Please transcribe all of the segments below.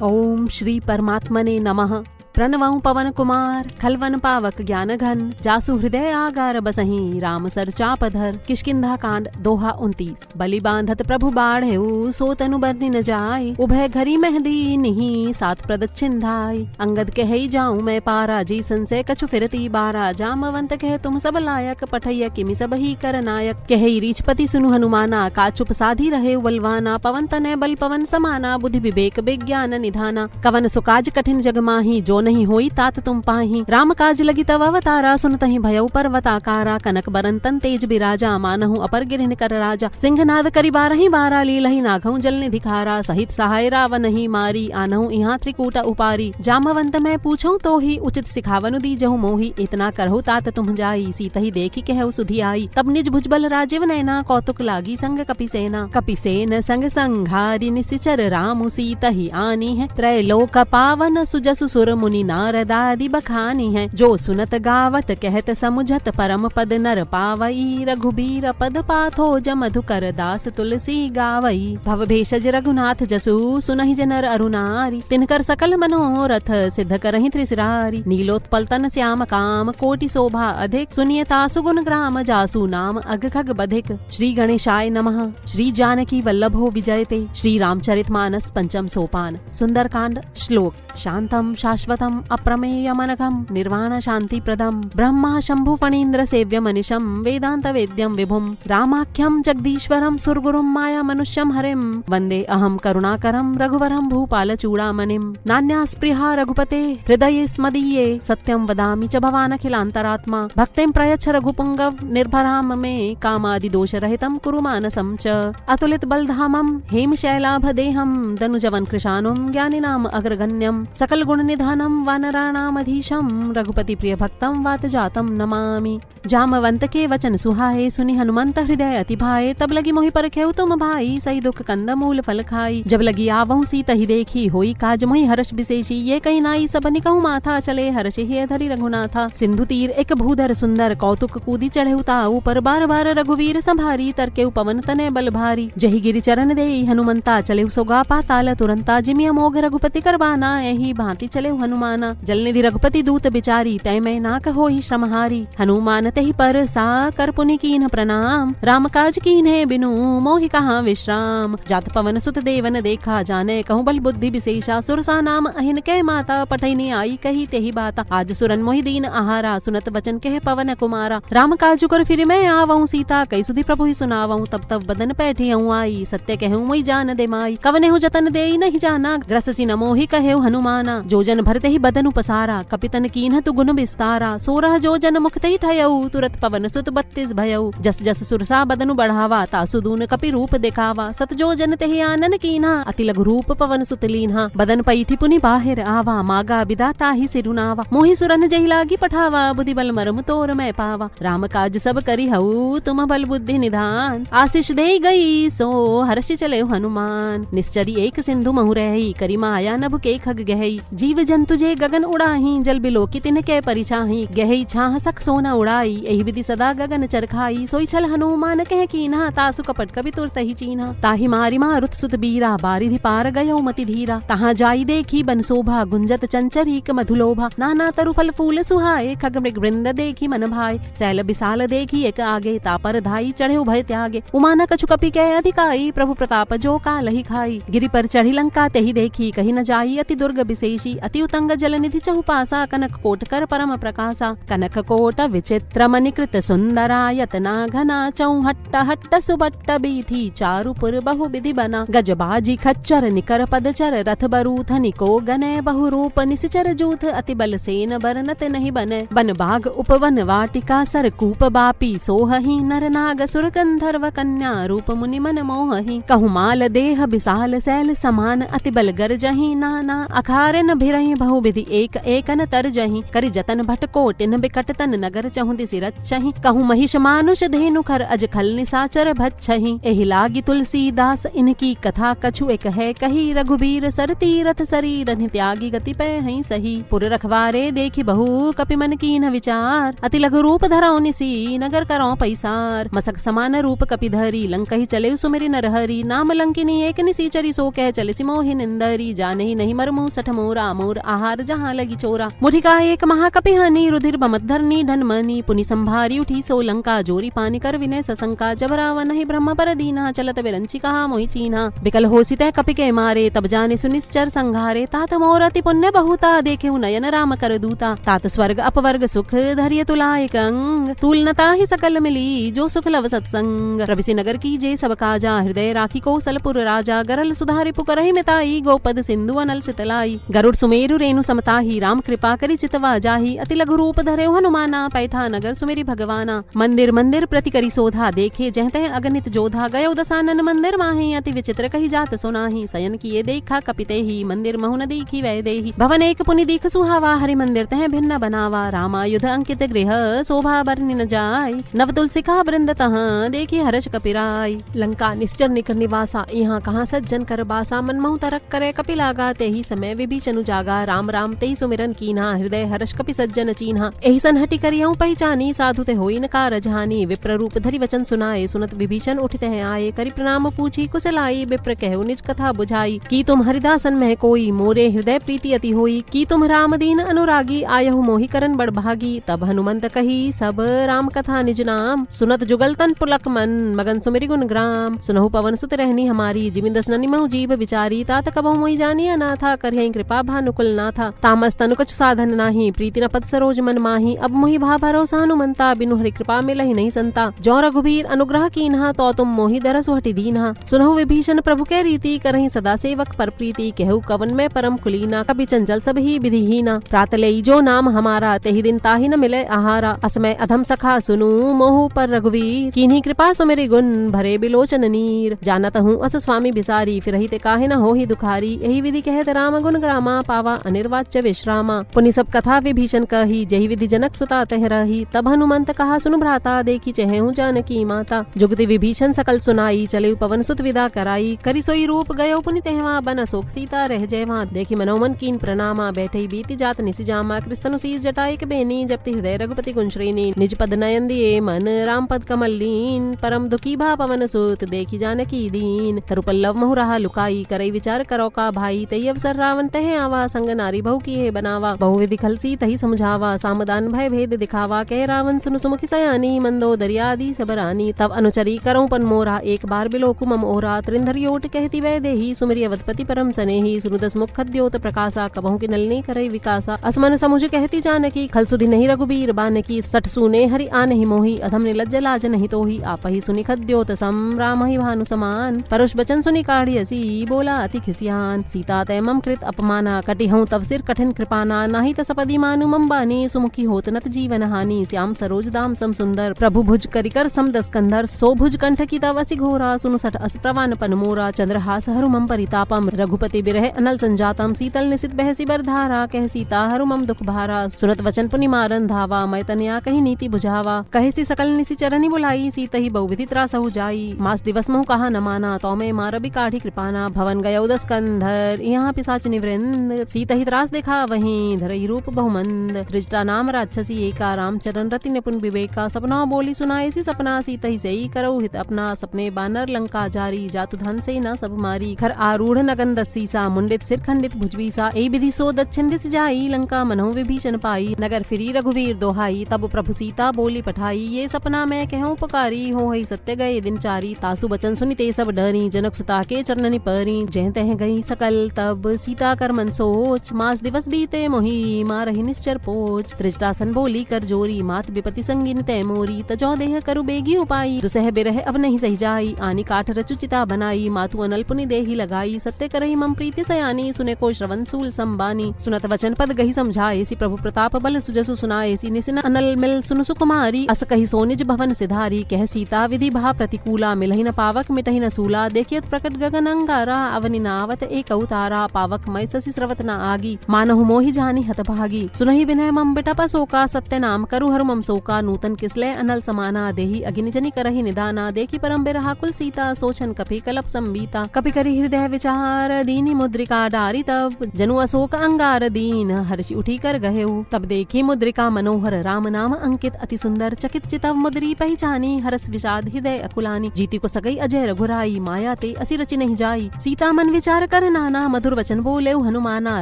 ओम श्री परमात्मने नमः। प्रणवं पवन कुमार खलवन पावक ज्ञान घन जासु हृदय आगार बसही राम सर चापधर। किष्किंधा कांड दोहा 29। बलि बांधत प्रभु बाढ़ेऊ सो तनु बरनी न जाय उभय घरी मेहदी निही सात प्रदक्षिण धाय। अंगद कहे जाऊं मैं पारा जी संशय कछु फिरती बारा जामवंत कहे तुम सब लायक पठैया किमि सब ही कर नायक। कहे रीछपति सुनु हनुमाना का चुप साधी रहे बलवाना पवन तनय बल पवन समाना बुद्धि विवेक विज्ञान निधाना। कवन सुकाज कठिन जग माही जो नहीं होई तात तुम पाही राम काज लगी तव अवतारा सुनतहि भयउ पर्वताकारा। कनक बरन तन तेज बिराजा मानहु अपर गिरहिन कर राजा। सिंहनाद करि बारहि बारा लीलहि नाघउ जल निधि खारा। सहित सहाय रावण ही मारी आनहु इहाँ त्रिकूटा उपारी। जामवंत मैं पूछऊं तो ही उचित सिखावनु दीजहु मोही। इतना करहु तात तुम जाई सीतहि देखी कहु सुधि आई। तब निज भुजबल राजीव नैना कौतुक लागी संग कपिसेना। कपिसेन संग संघारी निशिचर रामु सीतहि आनी है। त्रैलोक पावन सुजसु सुर मुनि नारदादि बखानी है। जो सुनत गावत कहत समुझत परम पद नर पावई। रघुबीर पद पाथो मधुकर दास तुलसी गावई। भव भेषज रघुनाथ जसु सुनहि जनर अरुनारी। तिनकर सकल मनोरथ सिद्ध करहि त्रिशिरारी। नीलोत्पल तन श्याम काम कोटि शोभा अधिक। सुनियता सुगुण ग्राम जासु नाम अग खग बधिक। श्री गणेशाय नमः। श्री जानकी वल्लभो विजयते। श्री रामचरितमानस पंचम सोपान। सुंदरकांड। श्लोक। शांतम शाश्वतम अप्रमेयमनघम निर्वाण शांति प्रदम ब्रह्मा शंभु फणीन्द्र सेव्य मनिशम वेदांत वेद्यम विभुम। रामाख्यम जगदीश्वरम सुरगुरुम माया मनुष्यम हरिम। वंदे अहम करुणाकरम रघुवरम भूपाल चूड़ामणिम। नान्या स्पृहा रघुपते हृदये स्मदीये सत्यम वदामि च भवानखिलांतरात्मा। भक्तिं प्रयच्छ रघुपुंगव निर्भराम मे कामादि दोष रहितम कुरु मानसम च। अतुलित बलधामम हेम शैलाभ देहम दनुजवन कृशानुम ज्ञानिनाम अग्रगण्यम। सकल गुण निधानम वानराणामधीशम रघुपति प्रिय भक्तम वात जातम नमामि। जामवंत के वचन सुहाए सुनि हनुमंत हृदय अति भाए। तब लगी मोहि परखेउ तुम भाई सही दुख कंद मूल फल खाई। जब लगी आवहु सीत ही देखी होई काज मोहि हर्ष विशेषी। ये कही नाई सब निकहु माथा चले हर्ष ही धरि रघुनाथा। सिंधु तीर एक भूधर सुंदर कौतुक कूदी चढ़े ताऊ पर बार बार रघुवीर संभारी। तरकेउ पवन तनय बल भारी जहि गिरि चरण देई हनुमंता चले सोगा पाताल तुरंता। जिमि अमोघ रघुपति करबाना एही भांति चले हनुमाना। जलनिधि रघुपति दूत बिचारी तय मैं ना कहोहि श्रमहारी। हनुमान तहि पर सा कर पुनि कीन्ह प्रणाम। राम काज कीन्हे बिनु मोहि कहाँ विश्राम। जात पवन सुत देवन देखा जाने कहूँ बल बुद्धि विशेषा। सुरसा नाम अहिन कह माता पठैनी आई कही तेहि बाता। आज सुरन मोहि दीन आहारा सुनत वचन कह पवन कुमारा। राम काजु कर फिर मैं आवऊं सीता कई सुधि प्रभु ही सुनावऊं। तब तब बदन पैठी आई सत्य कहूँ मोहि जान दे माई। कवने हूँ जतन दे नहीं जाना ग्रससी न मोहि कहेउ हनुमाना। जो जन भरते ही बदन उपसारा कपितन कीन्ह तु गुण विस्तारा। सोरह जो जन मुक्ति ही ठयऊ तुरत पवन सुत 32 भयऊ। जस जस सुरसा बदनु बढ़ावा तासु दून कपि रूप दिखावा। सत जो जन तेहि आनन कीन्हा अति लघु रूप पवन सुत लीन्हा। बदन पैठी पुनि बाहिर आवा मागा बिदा ताहि सिरुनावा। मोहि सुरन जहि लागी पठावा बुद्धि बल मरम तोर मैं पावा। राम काज सब करि हऊ तुम बल बुद्धि निधान। आशीष दे गई सो हर्षि चले हनुमान। निश्चरी एक सिंधु महु रही करि माया नभ के खग गहई। जीव जंतु जे गगन उड़ाही जल बिलोकी तिन के परिछाही। गहई छाह सक सोना उड़ाई एहि विधि सदा गगन चरखाई। सोई छल हनुमान कह कीन्हा तासु कपट कवि तुरत ही चीन्हा। ताहि मारि मारुत सुत बीरा बारिधि पार गयो मति धीरा। तहाँ जाई देखी बन शोभा गुंजत चंचरीक मधुलोभा। नाना तरु फल फूल सुहाए खग मृग वृंद देखी मन भाई। सैल विशाल देखी एक आगे तापर धाई चढ़े भय त्यागे। उमाना कछु कपि के अधिकाई प्रभु प्रताप जो काल ही खाई। गिरि पर चढ़ी लंका तेहि देखी कही न जाई अति दुर्ग विशेषी। अति उतंग जल निधि चहुपासा कनक कोट कर परम प्रकाशा। कनक कोट विचित्र मणिकृत सुंदरा यतना घना। चौहट्ट हट्ट सुबट्ट बीथी चारुपुर बहु विधि बना। गजबाजी खच्चर निकर पदचर रथ बरूथ निको गने। बहु रूप निसिचर जूथ अति बल सेन बरनत नहीं बने। बन बाग उपवन वाटिका सरकूप बापी सोहहि। नर नाग सुर गंधर्व कन्या रूप मुनि मन मोहहि। कहु माल देह विशाल सैल समान अति बल गर्जहि नाना। अखारे न भिरहि बहुविधि एक एकन तर जहि करि जतन भट कोटिन बिकट तन नगर चहु दिसि रचहि कहूँ महिष मानुष धेनु खर अज खल निसाचर भच्छहि एहि लागी तुलसीदास इनकी कथा कछु एक है कही रघुबीर सर तीरथ शरीर त्यागी गति पै हई सही पुर रखवारे देखि बहु कपि मन कीन विचार अति लघु रूप धरौ निसी नगर करौ पैसार मसक समान रूप कपि धरी लंकहि चले सुमिरि नरहरि नाम लंकिनी एक निसीचरी सो कह चले सिमोहि निंदरी जाने नहीं मरमु सठ मोरा मोर आहार जहाँ लगी चोरा मुठिका एक महाकपि हनी रुधिर बमत धरनी धन मनी पुनि संभारी उठी सो लंका जोरी पानी कर विनय सशंका जब रावण ही ब्रह्म पर दीना चलत विरंची कहा मोहि चीन्हा बिकल होसित कपि के मारे तब जाने सुनिश्चर संघारे तात मोर अति पुण्य बहुता देखे नयन राम कर दूता तात स्वर्ग अपवर्ग सुख धैर्य तुला एक अंग तुलनता ही सकल मिली जो सुख लव सत्संग रविसी नगर की जे सब काजा हृदय राखी कौशलपुर राजा गरल सुधारि पुकरहि मिताई गोपद सिंधु अनल सितलाई गरुड़ सुमेरु रेणु समताही राम कृपा करि चितवा जाही अति लघु रूप धरे हनुमाना पैठा नगर सुमेरि भगवाना मंदिर मंदिर प्रति करी सोधा देखे जहते अगणित जोधा गयो दसानन मंदिर माही अति विचित्र कही जात सुनाही सयन किए देखा कपिते ही मंदिर महु न देखी वै देही भवन एक पुनि दीख सुहावा हरि मंदिर तह भिन्न बनावा रामायुध अंकित गृह शोभा बरनि न जाय नव तुलसिका वृंद तह देखी हर्ष कपिराय लंका निश्चर निकर निवासा यहाँ कहाँ सज्जन कर बासा मन महु तरक करे कपि लागा ते ही समय विभीषण जागा राम राम ते ही सुमिरन कीन्हा हृदय हर्ष कपि सज्जन चीन्हा एहि सन हटि करियहु पहचानी साधु ते होई न कारज हानि विप्र रूप धरि वचन सुनाए सुनत विभीषण उठते हैं आए करि प्रणाम पूछी कुशलाई विप्र कहु निज कथा बुझाई की तुम हरिदासन में कोई मोरे हृदय प्रीति अति होई की तुम राम दीन अनुरागी आयहु मोहि करन बड़ भागी तब हनुमंत कही सब राम कथा निज नाम सुनत जुगल तन पुलक मन मगन सुमिरि गुण ग्राम सुनहु पवन सुत रहनी हमारी जिमिंदस ननि महु जीव विचारी तात कबहु मोहि जानिया नाथा करियहि कृपा भानुकुल नाथा तामस तनु कछु साधन नाही प्रीति न पद सरोज मन माही अब मोहि भा भरोसा हनुमंता बिनु हरि कृपा मिलहि नहीं संता जो रघुबीर अनुग्रह कीन्हा तो तुम मोहि दरसु हटि दीन्हा सुनहु विभीषण प्रभु के रीति करहि सदा सेवक पर प्रीति कहु कवन में परम कुलीना कभी चंचल सब ही विधिहीना प्रातलई जो नाम हमारा तेहि दिन ताहि न मिले आहारा असमय अधम सखा सुनु मोहु पर रघुवीर कीन्ही कृपा सुमिरि गुण भरे बिलोचन नीर जानत हूँ अस स्वामी बिसारी फिरहि ते काहे न होहि दुखारी यही विधि कहत राम गुण ग्रामा पावा अनिर्वाच्य विश्रामा पुनि सब कथा विभीषण कही जही विधि जनक सुता तह रही तब हनुमंत कहा सुनु भ्राता देखी चहु जानकी माता जुगति विभीषण सकल सुनाई चले पवन सुत विदा कराई करि सोई रूप गयो पुनि तेहवा बन अशोक सीता रह जयवा देखी मनोमन कीन प्रणामा बैठे बीती जात निसिजामा कृष्ण शीस जटाई के बेनी जपति हृदय रघुपति गुणश्रेणी निज पद नयन दिए मन राम पद कमल लीन परम दुखी भा पवन सुत देखी जानकी दीन तरुपल्लव महु रहा लुकाई करई विचार करो का भाई तई अवसर रावण तह आवा संग नारी बहु की है बनावा बहुविधि खलसी तही समझावा सामदान भय भेद दिखावा कह रावण सुनु सुमुखी सयानी मंदो दरियादी सबरानी तब अनुचरी करऊं पन मोरा एक बार बिलोकु मम ओरा त्रिंधर योट कहती वै देही सुमिरि अवधपति परम सनेही सुनु दस मुख द्योत प्रकाशा कबहु की नलनी करई विकासा असमन समुझ कहती जानकी खल सुधि नहीं रघुबीर बानकी सठ सुने हरि आनहि मोहि अधम निलज्ज लाज नहीं तोहि आपहि सुनि खद्योत सम राम ही भानु समान परुष बचन सुनि काढ़ी हसी बोला अति खिसियान सीता तै मम कृत अपमाना कटि हूँ तव सिर कठिन कृपाना नाही तसपदी मानु मम बानी सुमुखी होत नत जीवन हानि श्याम सरोज दाम सम सुंदर प्रभु भुज करिकर सम दस कंधर सो भुज कंठ की तव असि घोरा सुनु सठ अस प्रवान पन मोरा चंद्रहास हरु मम परितापम रघुपति बिरह अनल संजातम शीतल निसित बहसी बरधारा कह सीता हरु मम दुख भारा सुनत वचन पुनि मारन धावा मैं तनया कही नीति बुझावा कहसी सकल निसि चरनी बुलाई सीता ही बहुविधि त्रासहु जाई मास दिवस महु कहा न माना तो मैं मारबी काढ़ी कृपाना भवन गयो दस कंधर यहाँ पिसाच निवृंद सीता ही त्रास देखा वहीं धरई रूप बहुमंद त्रिजटा नाम राक्षसी एका राम चरण रति निपुण विवेका सपना बोली सुनाए सी सपना सीता ही सही करो हित अपना सपने बानर लंका जारी जातु धन से न सब मारी खर आरूढ़ नगन दसीसा मुंडित सिर खंडित भुजबीसा ए विधि सो दक्षिण दिस जाई लंका मनहु विभीषण पाई नगर फिरी रघुवीर दोहाई तब प्रभु सीता बोली पठाई ये सपना मैं कहूँ पुकारी हो हई सत्य गए दिन चारी तासु बचन सुनिते सब डरी जनक सुता के चरणनि परी जह तह गई सकल तब सीता कर मन सोच मास दिवस बीते मोही मारहि निश्चर पोच त्रिजटासन बोली कर जोरी मात विपति संगिन तय मोरी तजौ देह करु बेगी उपाई दुसह बिरह अब नहीं सही जाई आनी काठ रचुचिता बनाई मातु अनल पुनि देही लगाई सत्य करहि मम प्रीति सयानी सुने को श्रवण सूल संबानी सुनत वचन पद गही समझाए सी प्रभु प्रताप बल सुजसु सुनाए सी निसिन अनल मिल सुनु सुकुमारी अस कही सोनिज भवन सिधारी कह सीता विधि भा प्रतिकूला मिलहि न पावक मिटहि न सूला देखियत प्रकट गगन अंगारा अवनि नावत एक अवतारा पावक समय ससी स्रवत न आगी, मानहु मोहि जानी हतभागी। सुनहि विनय मम बिटप शोका, सत्य नाम करु हरु मम शोका। नूतन किसले अनल समाना, देहि अगिनि जनि करहि निदाना। देखि परम बिरहा कुल सीता, सोचन कपि कलप संबीता। कपि करि हृदय विचार, दीनि मुद्रिका डारी तब। जनु अशोक अंगार दीन, हर्षि उठी कर गहेउ। तब देखी मुद्रिका मनोहर, राम नाम अंकित अति सुंदर। चकित चितव मुद्री पहचानी, हरस विषाद हृदय अकुलानी। जीती को सकई अजय रघुराई, माया ते असी रचि नहीं जाई। सीता मन विचार कर नाना, मधुर वचन बोले हनुमाना।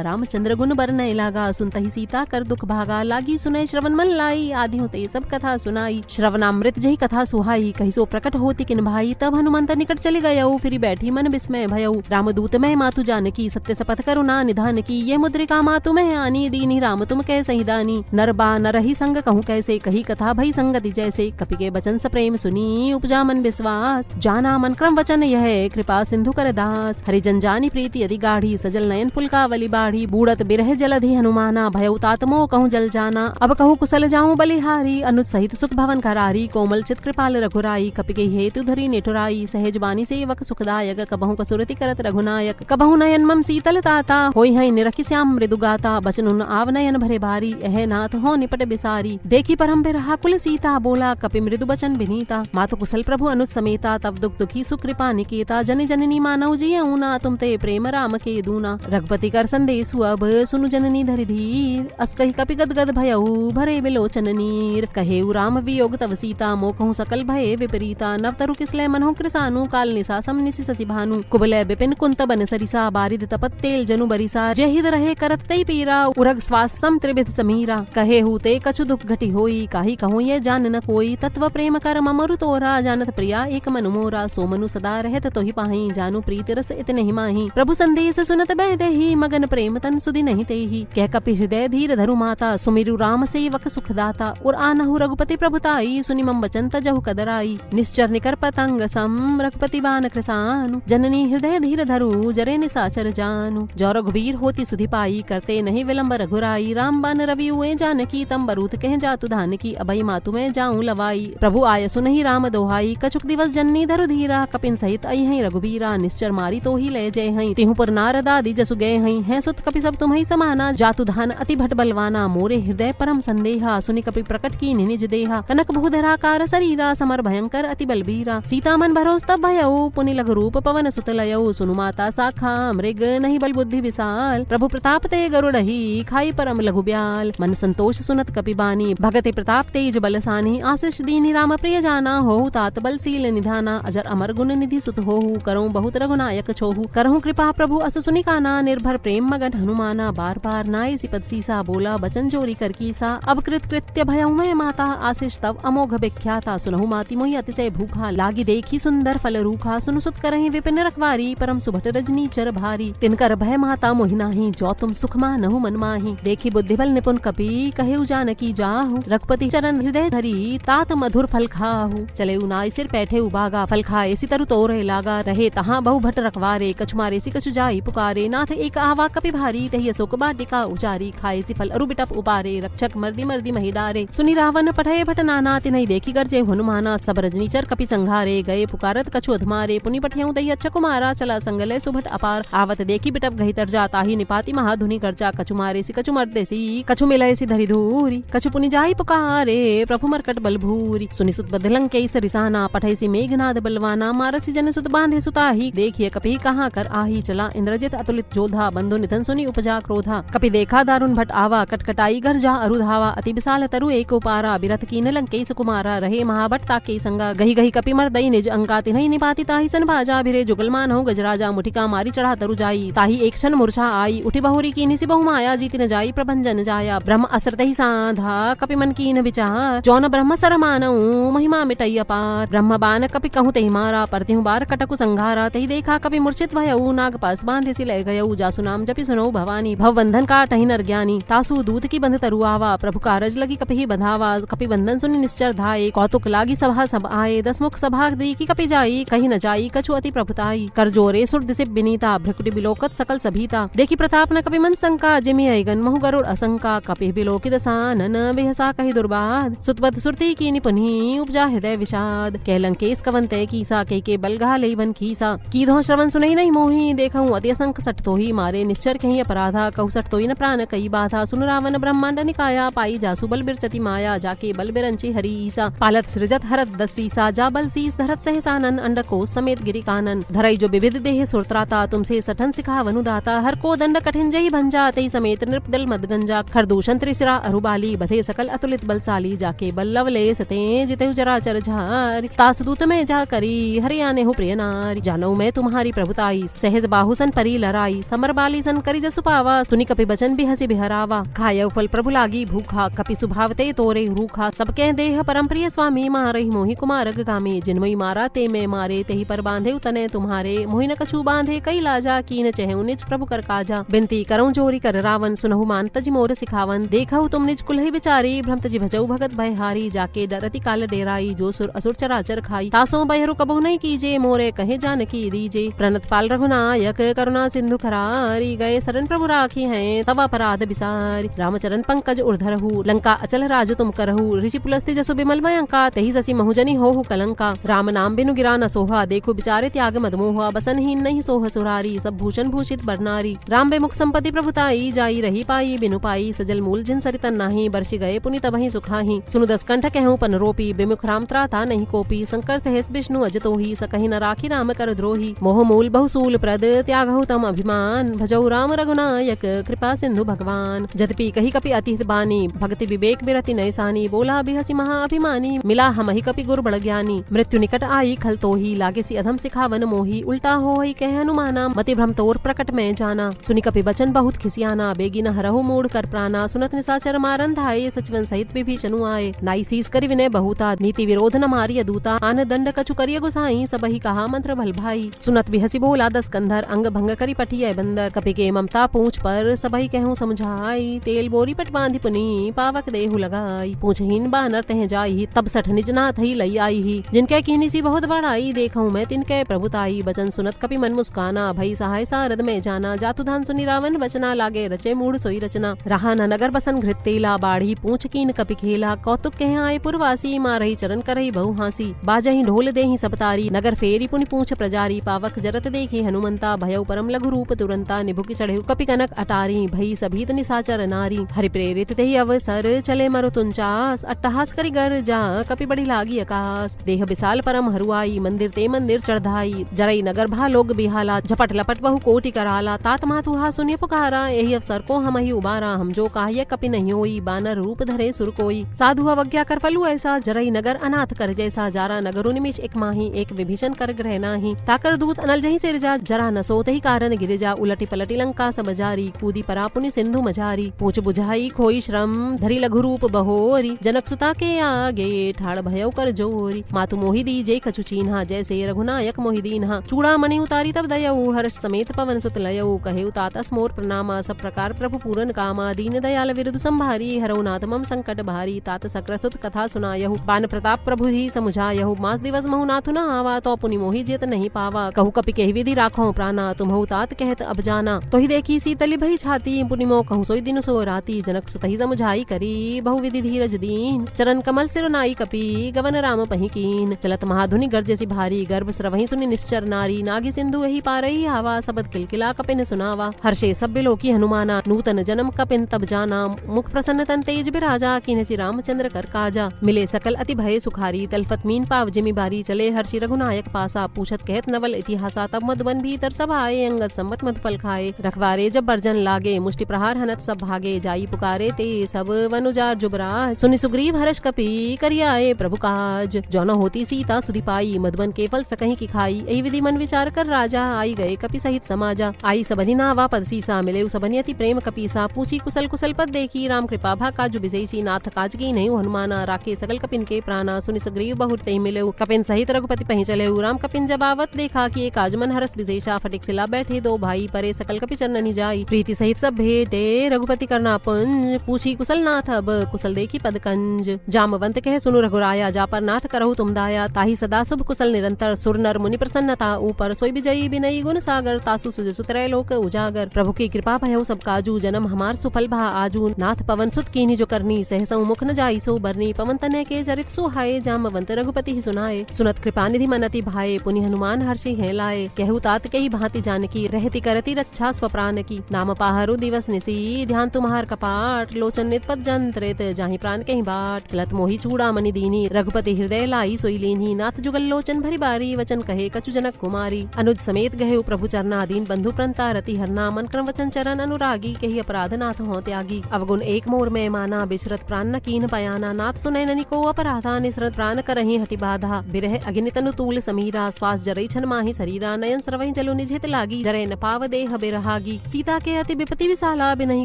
रामचंद्र गुण बरनय लागा, सुनतहि सीता कर दुख भागा। लागी सुनय श्रवण मन लाई, आदि होते सब कथा सुनाई। श्रवणामृत जही कथा सुहाई, कहि सो प्रकट होती किन भाई। तब हनुमंत निकट चली गयऊ, फिर बैठी मन विस्मय भयऊ। रामदूत मैं मातु जानकी, सत्य शपथ करुणा निधान की। ये मुद्रिका मातु मैं आनी, दीनी राम तुम कह सहिदानी। नर बा नर ही संग कहूँ कैसे, कही कथा भई संगति जैसे। कपि के बचन सप्रेम सुनी, उपजा मन विश्वास। जाना मन क्रम वचन यह, कृपा सिंधु कर दास। हरिजन जानी प्रीति यदि गाढ़ी, सजल नयन पुलकावली बाढ़ी। बूढ़त बिरह जलधि हनुमाना, भयउ तात मोह कहूँ जल जाना। अब कहूँ कुशल जाऊँ बलिहारी, अनुज सहित सुत भवन करारी। कोमल चित कृपाल रघुराई, कपि के हेतु धरी नेठुराई। सहज बानी सेवक सुखदायक, कबहु कसुरति करत रघुनायक। कबहु नयन मम शीतल ताता, होई है निरखि श्याम मृदु गाता। बचन उन आव नयन भरे भारी, एह नाथ हो निपट बिसारी। देखी परम बिरहा कुल सीता, बोला कपि मृदु बचन विनीता। मातु कुशल प्रभु अनुज समेता, तब दुख दुखी सुकृपा निकेता। जन जननी मानव जियऊना, तुम ते प्रेम राम के दूना। रघुपति कर संदेशु अब, सुनु जननी धरि धीर। अस कहि कपि गदगद भयऊ, भरे बिलोचन नीर। कहेउ राम वियोग तव सीता, मोकहु सकल भये विपरीता। नवतरु किसले मनहु कृसानु, काल निसा सम निसि शशि भानु। कुबलय विपिन कुंत बन सरिसा, बारिद तपत तेल जनु बरिसा। जय हित रहे करत तई पीरा, उरग श्वास सम त्रिविध समीरा। कहे हुते कछु दुख घटी होई, काही कहूँ ये जान न कोई। तत्व प्रेम कर ममरु तोरा, जानत प्रिया एक मनु मोरा। सो मनु सदा रहत तोहि पाहि, जानू प्रीति रस इतने ही माही। प्रभु संदेश सुनत बैदेहि, मगन प्रेम तन सुधि नहीं तेहि। कह कपि हृदय धीर धरु माता, सुमिरु राम सेवक सुखदाता। और आनहु रघुपति प्रभुताई, सुनि मम वचन तजहु कदराई। निश्चर निकर पतंग सम, रघुपति बान कृसानु। जननी हृदय धीर धरु, जरे निसाचर जानु। जो रघुबीर होती सुधि पाई, करते नहीं विलंब रघुराई। राम बान रवि हुए जानकी, तम बरूथ कह जातु धान की। अभई मातु में जाऊं लवाई, प्रभु आय सुनहि राम दोहाई। कछुक दिवस जननी धरु धीरा, कपिन सहित आई हैं रघुबीरा। निश्चर मारी तो ही ले जय हैं, तिहु पर नारद आदि जसु गए हैं। हैं सुत कपि सब तुम्हि समाना, जातु धान अति भट बलवाना। मोरे हृदय परम संदेहा, सुनि कपि प्रकट की निज देहा। कनक बहुधराकार शरीरा, समर भयंकर अति बलबीरा। सीता मन भरोस तब भयऊ, पुनि लघु रूप पवन सुत लयऊ। सुनु माता शाखा मृग, नहीं बल बुद्धि विशाल। प्रभु प्रताप ते गरुड़हि, खाई परम लघु ब्याल। मन संतोष सुनत कपि बानी, भगति प्रताप तेज बलसानी। आशीष दीनि राम प्रिय जाना, होहु तात बल सील निधाना। अजर अमर गुण निधि सुत होहु, करहु बहुत रघुनायक छोहु। करहु कृपा प्रभु अस सुनि काना, निर्भर प्रेम मगन हनुमाना। बार बार नाय सिपद सीसा, बोला बचन जोरी कर कीसा। अब कृत कृत्य भयउ मैं माता, आशीष तव अमोघ विख्याता। सुनहु माति मोहि अतिशय भूखा, लागी देखी सुंदर फल रूखा। सुनु सुत करहि विपिन रखवारी, परम सुभट रजनी चर भारी। तिनकर भय माता मोहि नाही, जो तुम सुख मानहु मन माही। देखी बुद्धि बल निपुण कपि, कहेउ जानकी जाहु। रघुपति चरण हृदय धरी, तात मधुर फल खाहु। चले नाय सिर पैठे उबागा, फल खाए सि तरु तोरे लागा। रहे तहाँ बहु भट रखवारे, कछु मारे सि कछु जाई पुकारे। नाथ एक आवा कपि भारी, तहि अशोक बाटिका उचारी। खाए सि फल अरु बिटप उपारे, रक्षक मर्दी मर्दी मही डारे। सुनि रावण पठय भट नाना, तिन्हि देखी गरजे हनुमाना। सब रजनीचर कपि संघारे, गए पुकारत कछु अधमारे। पुनि पठियउ दहि अच्छा कुमारा, चला संगले सुभट अपार। आवत देखी बिटप गहि तर जाता ही, निपाति महाधुनि गर्जा। कछु मारे सि कछु मर्दे सी, कछु मिलय सि धरि धूरी। कछु पुनि जाई पुकारे, प्रभु मरकट बल भूरी। सुनि सुत बदलंग के सरिसाना, पठय सि मेघनाद बलवाना। मारसि जन सुत बांधे सुताही, देखिए कपि कहाँ कर आही। चला इंद्रजित अतुलित जोधा, बंधु निधन सुनि उपजा क्रोधा। कपि देखा दारुण भट आवा, कटकटाई घर जा अरुधावा। अति विशाल तरु एक उपारा, बिरथ कीन लंकेश कुमारा। रहे महाभट ताके संगा, गही गही कपि मर्दई निज अंका। तिन्हि निपाति ताहि सन भाजा, भिरे जुगल मानहु गजराजा। मुठिका मारी चढ़ा तरु जाई, ताहि एक क्षण मूर्छा आई। उठी बहुरी कीन्हि सि बहु माया, जीति न जाई प्रभंजन जाया। ब्रह्म असरतहि साधा, कपि मन कीन विचार। जौन ब्रह्म सर मानऊ, महिमा मिटई अपार। ब्रह्म बान कपि कहूँ तहि मारा, परतिहु बार कटकु संघारा। तहि देखा कपि मूर्छित भयऊ, नाग पास बांधे सि लय गयऊ। जासु नाम जपि सुनऊ भवानी, भव बंधन काटहि नर ज्ञानी। तासु दूत की बंध तरु आवा, प्रभु कारज लगी कपि ही बंधावा। कपि बंधन सुनि निश्चर धाये, कौतुक लागी सभा सब आए। दसमुख सभा देखी कपि जाई, कहीं न जाई कछु अति प्रभुताई। कर जोरे सुर दिसे बिनीता, भ्रकुटि बिलोकत सकल सभीता। देखी प्रताप न कपि मन शंका, जिमि अइगन महु गरुड़ असंका। कपि बिलोकित सानन, बेहसा कहि दुर्बाद। सुतपद सुरती कीनि पुन्हि, उपजा हृदय विषाद। कह लंकेश कवन तय कीसा, के बलगा लई बन खीसा। कीधो श्रवण सुनहि नहीं मोहि, देखहु अति असंख सठ तोहि। हुई मारे निश्चर कहीं अपराधा कहूसठ तो न प्राण कई बाधा सुन रावण ब्रह्मांड निकाया पाई जासु बल बिरचति माया जाके बल बिरंची हरी ईसा पालत सृजत हरत दसीसा जा बल सीस धरत सहसानन अंडकोश समेत गिरि कानन धरई जो विविध देह सुरत्राता तुमसे सठन सिखा वनुदाता हर को दंड कठिन जही भंजा तई समेत नृपदल मदगंजा खरदूषण त्रिशिरा अरुबाली बधे सकल अतुलित बलशाली जाके बल लवले सते जिते जराचर झारी तासदूत में जा करी हरियाणे हो प्रिय नारी जानऊ मैं तुम्हारी प्रभुताई सहज बाहुसन परी लराई समर बाली सन करी जसु पावा सुनि कपि बचन भी हसी बिहरावा खायऊ फल प्रभु लागी भूखा कपि सुभावते तोरे रूखा सबके देह परम प्रिय स्वामी मारही मोहि कुमारग गामे जिनमई मारा ते में मारे तेहि पर बांधे उतने तुम्हारे मोहि न कछु बांधे कई लाजा कीन चहु निज प्रभु कर काजा बिनती करऊं जोरी कर रावण सुनहु मान तज मोर सिखावन देखहु तुम निज कुलहि बिचारी भ्रमत जी भजऊ भगत भयहारी जाके डरति काल डेराई जो सुर असुर चराचर खाई तासो बहरू कबहु नहीं कीजे मोरे कहे जानकी दीजे प्रणत पाल रघुनायक करुणा सिंधु खरारी गए शरण प्रभु राखी हैं तब अपराध बिसारी रामचरण पंकज उर्धरहु लंका अचल राज तुम करहु ऋषि पुलस्ति जसु बिमल मयंका तेहि ससी महुजनी होहु कलंका राम नाम बिनु गिरा न सोहा देखो बिचारे त्याग मदमोहा बसनहीन नहीं सोह सुरारी सब भूषण भूषित बरनारी राम बेमुख संपत्ति प्रभुताई जाई रही पाई बिनु पाई सजल मूल जिन सरितन नाही बरसी गए पुनि तबहि सुखाही सुनु दस कंठ कहूं पन रोपी बिमुख राम त्राता नहीं कोपी संकर तहेस विष्णु अजतोही सकहि न राखी राम कर द्रोही मोह मूल बहुसूल प्रद त्यागहु तम अभिमान भजऊ राम रघुनायक कृपा सिंधु भगवान जदपि कही कपि अतिहित बानी भक्ति विवेक बिरति नैसानी बोला बिहसी महा अभिमानी मिला हमहि कपि गुर बड़ ज्ञानी मृत्यु निकट आई खल तोही लागे सी अधम सिखावन मोही उल्टा होई कह हनुमाना मति भ्रम तोर प्रकट में जाना सुनि कपि बचन बहुत खिसियाना बेगी न हरहु मूड कर प्राणा सुनत निसाचर मारन धाये सचवन सहित विभीषणु आए नाई सीस करि विनय बहुता नीति विरोध न मारिय दूता आन दंड कछु करिय गुसाई सबहि कहा मंत्र भल भाई सुनत बिहसी बोला दस कंधर अंग भंग करि पटिय बंदर कपि के ममता पूछ पर सबहि कहूं समझाई तेल बोरी पट बांधि पुनी पावक देहु लगाई पूछहीन बानर तह जाई तब सठ निज नाथ ही लई आई ही जिनके कहनी सी बहुत बड़ाई देखूं मैं तिनके प्रभुताई बचन सुनत कपि मन मुस्काना भई सहाय सारद में जाना जातु धान सुनि रावण वचना लागे रचे मूढ़ सोई रचना रहा न नगर बसन घृत तेला बाढ़ी पूछ कीन कपि खेला कौतुक कह आए पुरवासी मारही चरण करही बहु हासी बाजही ढोल देहि सब तारी नगर फेरी पुनि पूछ प्रजारी पावक जरत देखी हनुमंता भयउ परम लघु रूप तुरंता निभुकि चढ़े कपि कनक अटारी भई सभीत निसाचर नारी हरि प्रेरित तेहि अवसर चले मरु तुंचास अट्टहास करि गर जा कपि बड़ी लागी आकाश देह विशाल परम हरुआई मंदिर ते मंदिर चढ़ाई जरई नगर भा लोग बिहाला झपट लपट बहु कोटि कराला तात मातु हा सुनिय पुकारा यही अवसर को हम ही उबारा हम जो काह्य कपि नहीं होई बानर रूप धरे सुर कोई साधु अवज्ञा कर फलु ऐसा जरई नगर अनाथ कर जैसा जारा नगरु निमिष एक माही एक विभीषण कर ग्रह नाही ताकर दूत अनल जही सिरजा जरा न सोत ही कारण गिरिजा उलटी पलटी लंका सब जारी कूदी परा पुनि सिंधु मझारी पूछ बुझाई खोई श्रम धरी लघु रूप बहोरी जनक सुता के आगे ठाड़ भयउ कर जोरी मातु मोहि दीजे कछु चीन्हा जैसे रघुनायक मोहि दीन्हा चूड़ा मणि उतारी तब दयऊ हर्ष समेत पवन सुत लयऊ कहे तातस मोर प्रणामा सब प्रकार प्रभु पूरन कामा दीन दयाल विरुद्ध संभारी हरऊ नाथ मम संकट भारी तात सक्र सुत कथा सुनायहु बान प्रताप प्रभु ही समुझायहु मास दिवस महु नाथु न आवा तो पुनि मोहि जेत नहीं पावा कहु कपि कहि विधि राखो प्राणा तुम्हु तात कहत अब जाना तोहि देखी सीतली भई छाती पुनि मो कहु सोई दिन सो राती जनक सुतहि समुझाई करी बहु विधि धीरज दीन चरण कमल सिर नाई कपि गवन राम पहि कीन चलत महाधुनि गर्जसी भारी गर्भ स्रवहि सुनि निश्चर नारी नागी सिंधु एहि पारई हवा सबद किलकिला कपिन सुनावा हर्षे सब बिलोकी हनुमाना नूतन जन्म कपिन तब जाना मुख प्रसन्न तन तेज बिराजा किन्हसी रामचंद्र कर काजा मिले सकल अति भय सुखारी तलफत मीन पाव जिमि बारी चले हर्षि रघुनायक पासा पूछत कहत नवल इतिहासा तब मधुबन भीतर सब आए अंगद सम्मत मधु फल खाए रखवारे जब बर्जन लागे मुष्टि प्रहार हनत सब भागे जाई पुकारे ते सब वनुजार जुबराज सुनि सुग्रीव हर्ष कपि करियाए प्रभु काज जौन होती सीता सुधि पाई मधुबन के फल सकहि की खाई एहि विधि मन विचार कर राजा आई गए कपि सहित समाजा आई सबनि नावा पद सीसा मिले सबनि अति प्रेम कपीसा पूछी कुशल कुशल पद देखी राम कृपा भा काजु विशेषी नाथ काज की नहीं हनुमाना राखे सकल कपिन के प्राणा सुनि सुग्रीव बहुत ते मिले कपिन सहित रघुपति पहि चले राम कपिन जब आवत देखा कि एक आजमन हरस विदेशा फटिक सिला बैठे दो भाई परे सकल कपि चरणनि जाई प्रीति सहित सब भेटे रघुपति करना पुंज पूछी कुशल नाथ अब कुशल देखी पद कंज जामवंत कह सुनु रघुराया जा पर नाथ करहु तुम दाया ताहि सदा शुभ कुशल निरंतर सुर नर मुनि प्रसन्नता ऊपर सोई विजयी विनयी गुण सागर तासु सुज सुतरय लोक उजागर प्रभु की कृपा भयउ सब काजू जन्म हमार सुफल भा आजू नाथ पवन सुत कीन्ही जो करनी सहसउ मुख न जाई सो बरनी पवन तनय के चरित सुहाए जामवंत रघुपति ही सुनाए सुनत कृपा निधि मनति भाए पुनि हनुमान हर्षि है लाए कहु तात के ही भांति जानकी रहति कर करती रक्षा स्वप्राण की। नाम पाहरु दिवस निसी ध्यान तुम्हार कपाट, लोचन नित पद जंत्रित जाहि प्राण कहीं बाट। चलत मोहि चूड़ा मणि दीनी रघुपति हृदय लाई सोई लीन्ही। नाथ जुगल लोचन भरी बारी वचन कहे कछु जनक कुमारी। अनुज समेत गहे प्रभु चरनाधीन बंधु प्रणता रति हरना। मन क्रम वचन चरण अनुरागी कही अपराध नाथ हो त्यागी। अवगुण एक मोर में माना बिचरत प्राण न कीन पयाना। नाथ सुनय ननि को अपराधा निसरत प्राण करहि हटि बाधा। बिरह अग्नि तनु समीरा श्वास जरई छन माहि शरीरा। नयन सरवहि जलो निज हित लागी जरय न पाव देह बिरहागी। सीता के अति विपति विसाला बिनहि